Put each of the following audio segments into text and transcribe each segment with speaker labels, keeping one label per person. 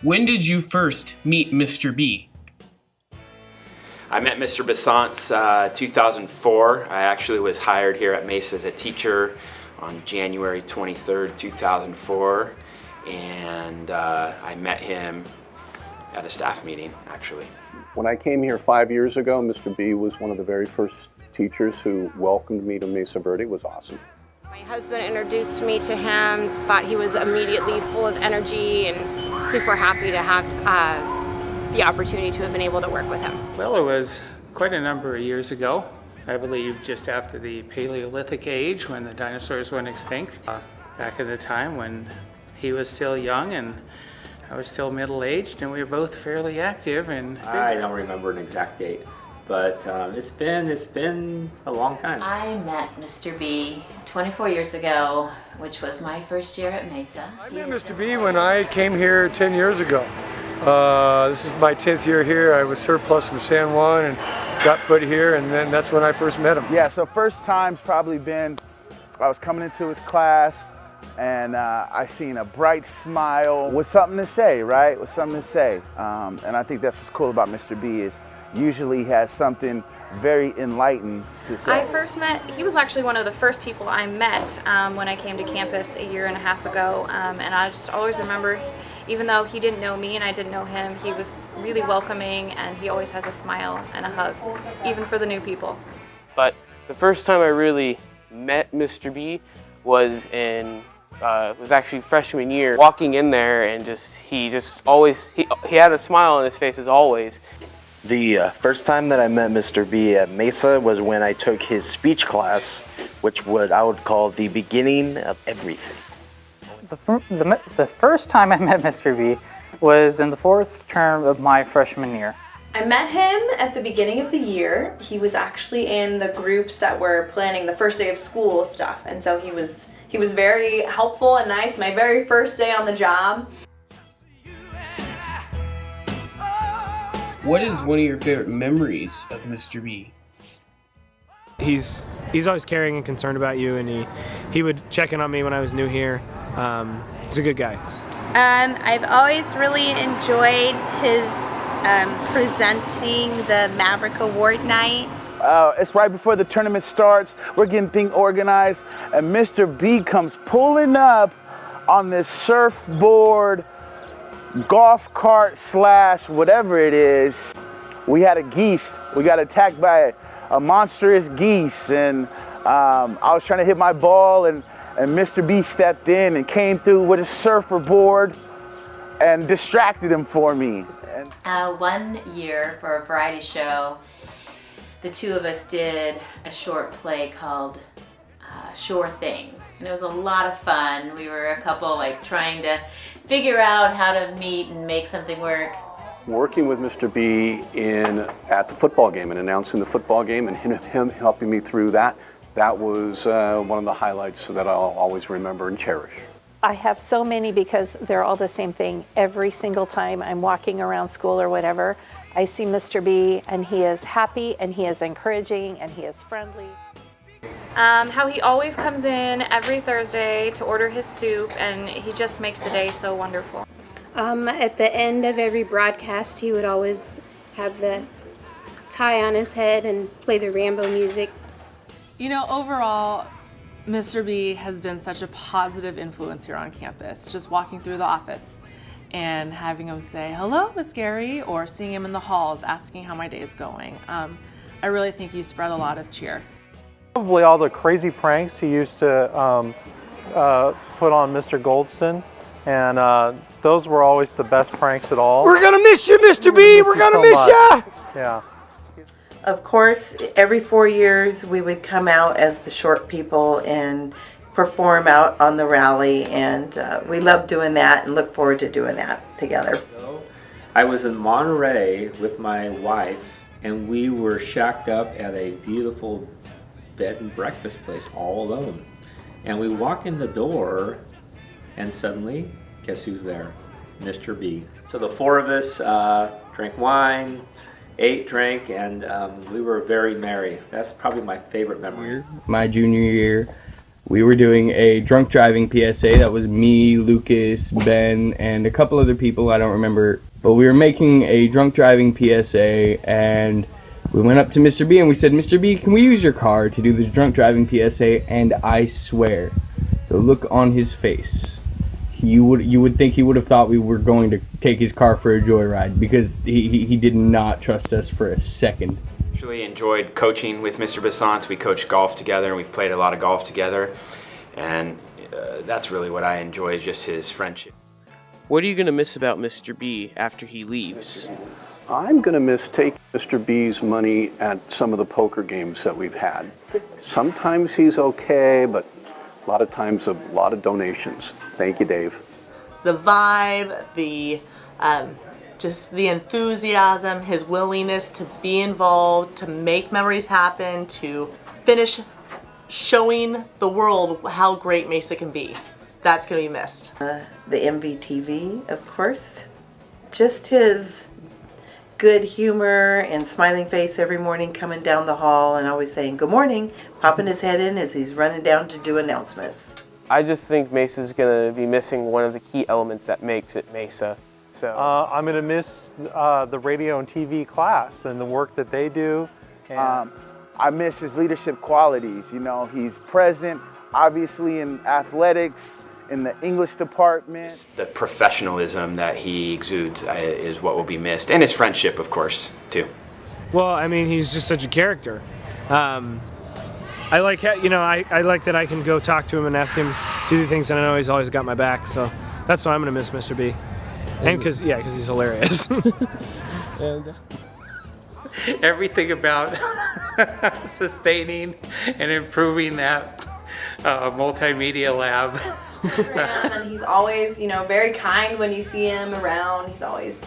Speaker 1: When did you first meet Mr. B?
Speaker 2: I met Mr. Biesanz 2004. I actually was hired here at Mesa as a teacher on January 23rd, 2004. And I met him at a staff meeting, actually.
Speaker 3: When I came here 5 years ago, Mr. B was one of the very first teachers who welcomed me to Mesa Verde. It was awesome.
Speaker 4: My husband introduced me to him, thought he was immediately full of energy and super happy to have the opportunity to have been able to work with him.
Speaker 5: Well, it was quite a number of years ago. I believe just after the Paleolithic age when the dinosaurs went extinct. Back in the time when he was still young and I was still middle-aged and we were both fairly active. And
Speaker 6: I don't remember an exact date, but it's been a long time.
Speaker 7: I met Mr. B 24 years ago, which was my first year at Mesa.
Speaker 8: I met Mr. B when I came here 10 years ago. This is my 10th year here. I was surplus from San Juan and got put here, and then that's when I first met him.
Speaker 9: Yeah, so first time's probably been, I was coming into his class and I seen a bright smile with something to say, right? With something to say. And I think that's what's cool about Mr. B is usually he has something very enlightened to say.
Speaker 10: I first met, he was actually one of the first people I met when I came to campus a year and a half ago. And I just always remember, even though he didn't know me and I didn't know him, he was really welcoming and he always has a smile and a hug, even for the new people.
Speaker 11: But the first time I really met Mr. B was actually freshman year. Walking in there and he had a smile on his face as always.
Speaker 12: The first time that I met Mr. B at Mesa was when I took his speech class, which I would call the beginning of everything.
Speaker 13: The first time I met Mr. B was in the fourth term of my freshman year.
Speaker 14: I met him at the beginning of the year. He was actually in the groups that were planning the first day of school stuff, and so he was very helpful and nice. My very first day on the job.
Speaker 1: What is one of your favorite memories of Mr. B?
Speaker 15: He's always caring and concerned about you, and he would check in on me when I was new here. He's a good guy.
Speaker 16: I've always really enjoyed his presenting the Maverick Award night.
Speaker 9: It's right before the tournament starts. We're getting things organized, and Mr. B comes pulling up on this surfboard, golf cart / whatever it is. We had a geese. We got attacked by a monstrous geese, and I was trying to hit my ball, and Mr. B stepped in and came through with his surfer board and distracted him for me.
Speaker 7: 1 year for a variety show, the two of us did a short play called Sure Thing. And it was a lot of fun. We were a couple trying to figure out how to meet and make something work.
Speaker 3: Working with Mr. B at the football game and announcing the football game and him helping me through that was one of the highlights that I'll always remember and cherish.
Speaker 17: I have so many because they're all the same thing. Every single time I'm walking around school or whatever, I see Mr. B and he is happy and he is encouraging and he is friendly.
Speaker 10: How he always comes in every Thursday to order his soup, and he just makes the day so wonderful.
Speaker 4: At the end of every broadcast, he would always have the tie on his head and play the Rambo music.
Speaker 18: You know, overall, Mr. B has been such a positive influence here on campus. Just walking through the office and having him say, "Hello, Miss Gary," or seeing him in the halls asking how my day is going. I really think he spread a lot of cheer.
Speaker 19: Probably all the crazy pranks he used to put on Mr. Goldston, and those were always the best pranks at all.
Speaker 8: We're gonna miss you, Mr. B. We're gonna miss you.
Speaker 19: Yeah.
Speaker 20: Of course, every 4 years we would come out as the short people and perform out on the rally, and we love doing that and look forward to doing that together.
Speaker 6: I was in Monterey with my wife, and we were shacked up at a beautiful bed and breakfast place all alone. And we walk in the door, and suddenly, guess who's there? Mr. B. So the four of us drank wine, ate, drank, and we were very merry. That's probably my favorite memory.
Speaker 5: My junior year,
Speaker 21: we were doing a drunk driving PSA. That was me, Lucas, Ben, and a couple other people, I don't remember. But we were making a drunk driving PSA, and we went up to Mr. B and we said, Mr. B, can we use your car to do this drunk driving PSA? And I swear, the look on his face, you would think he would have thought we were going to take his car for a joyride, because he did not trust us for a second.
Speaker 2: Actually enjoyed coaching with Mr. Biesanz. We coached golf together, and we've played a lot of golf together, and that's really what I enjoy, just his friendship.
Speaker 22: What are you going to miss about Mr. B after he leaves?
Speaker 3: I'm going to miss taking Mr. B's money at some of the poker games that we've had. Sometimes he's okay, but a lot of times a lot of donations. Thank you, Dave.
Speaker 23: The vibe, just the enthusiasm, his willingness to be involved, to make memories happen, to finish showing the world how great Mesa can be. That's going to be missed.
Speaker 20: The MVTV, of course. Just his good humor and smiling face every morning coming down the hall and always saying good morning, popping his head in as he's running down to do announcements.
Speaker 11: I just think Mesa's going to be missing one of the key elements that makes it Mesa. So
Speaker 19: I'm going to miss the radio and TV class and the work that they do. And
Speaker 9: I miss his leadership qualities. You know, he's present, obviously, in athletics, in the English department.
Speaker 2: The professionalism that he exudes is what will be missed, and his friendship, of course, too.
Speaker 15: Well, I mean, he's just such a character. I like, I like that I can go talk to him and ask him to do things, and I know he's always got my back. So that's why I'm gonna miss Mr. B, and because he's hilarious.
Speaker 5: And everything about sustaining and improving that multimedia lab.
Speaker 14: And he's always, very kind when you see him around. He's always,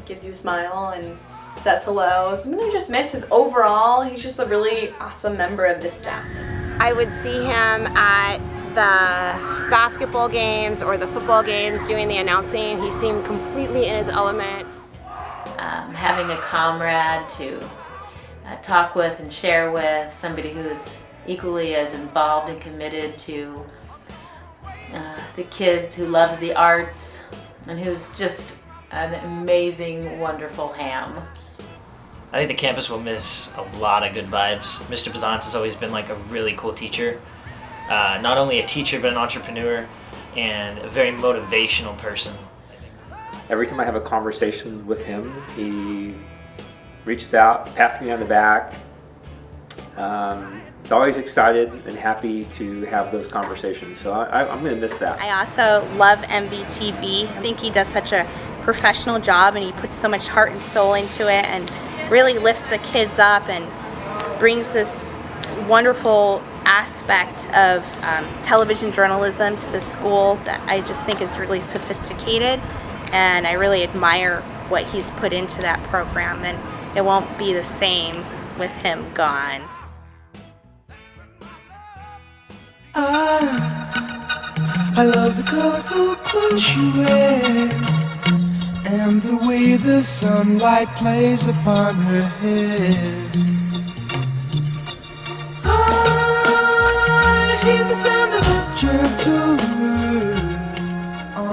Speaker 14: gives you a smile and says hello. So I'm gonna just miss his overall. He's just a really awesome member of this staff.
Speaker 4: I would see him at the basketball games or the football games doing the announcing. He seemed completely in his element.
Speaker 7: Having a comrade to talk with and share with, somebody who's equally as involved and committed to the kids, who loves the arts, and who's just an amazing, wonderful ham.
Speaker 24: I think the campus will miss a lot of good vibes. Mr. Biesanz has always been like a really cool teacher. Not only a teacher, but an entrepreneur and a very motivational person.
Speaker 6: Every time I have a conversation with him, he reaches out, pats me on the back. He's always excited and happy to have those conversations, so I'm going to miss that.
Speaker 16: I also love MVTV. I think he does such a professional job, and he puts so much heart and soul into it and really lifts the kids up and brings this wonderful aspect of television journalism to the school that I just think is really sophisticated, and I really admire what he's put into that program, and it won't be the same with him gone.
Speaker 25: I love the colorful clothes you wear and the way the sunlight plays upon her hair. I hear the sound of a gentle word.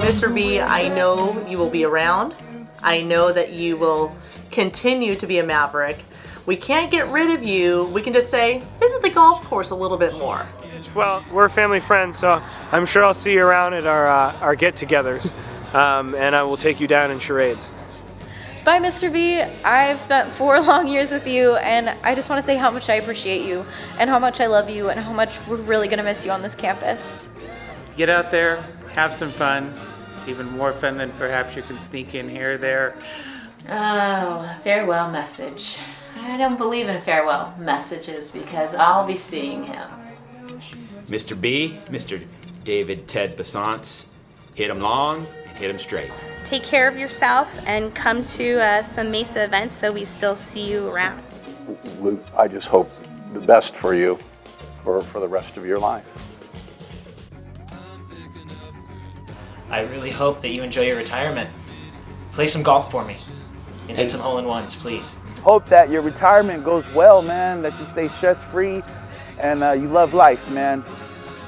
Speaker 23: Mr. B, I know you will be around. I know that you will continue to be a maverick. We can't get rid of you. We can just say, visit the golf course a little bit more.
Speaker 15: Well, we're family friends, so I'm sure I'll see you around at our get-togethers, and I will take you down in charades.
Speaker 10: Bye, Mr. B. I've spent 4 long years with you, and I just want to say how much I appreciate you, and how much I love you, and how much we're really going to miss you on this campus.
Speaker 5: Get out there, have some fun, even more fun than perhaps you can sneak in here or there.
Speaker 7: Oh, farewell message. I don't believe in farewell messages because I'll be seeing him.
Speaker 2: Mr. B, Mr. David Ted Biesanz, hit him long and hit him straight.
Speaker 16: Take care of yourself and come to some Mesa events so we still see you around.
Speaker 3: Luke, I just hope the best for you for the rest of your life.
Speaker 24: I really hope that you enjoy your retirement. Play some golf for me and hit some hole-in-ones, please.
Speaker 9: Hope that your retirement goes well, man, that you stay stress-free and you love life, man.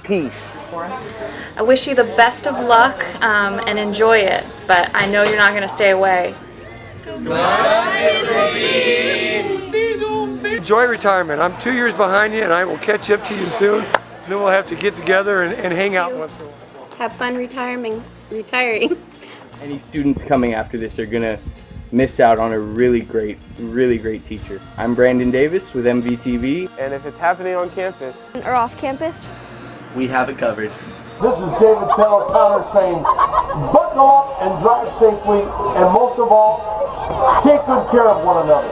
Speaker 9: Peace.
Speaker 10: I wish you the best of luck and enjoy it, but I know you're not going to stay away.
Speaker 8: Enjoy retirement. I'm 2 years behind you, and I will catch up to you soon. Then we'll have to get together and hang out once in a while.
Speaker 1: Have fun retiring.
Speaker 21: Any students coming after this are gonna miss out on a really great teacher. I'm Brandon Davis with MVTV.
Speaker 11: And if it's happening on campus
Speaker 1: or off campus,
Speaker 21: we have it covered.
Speaker 12: This is David Taylor Connor saying, buckle up and drive safely, and most of all, take good care of one another.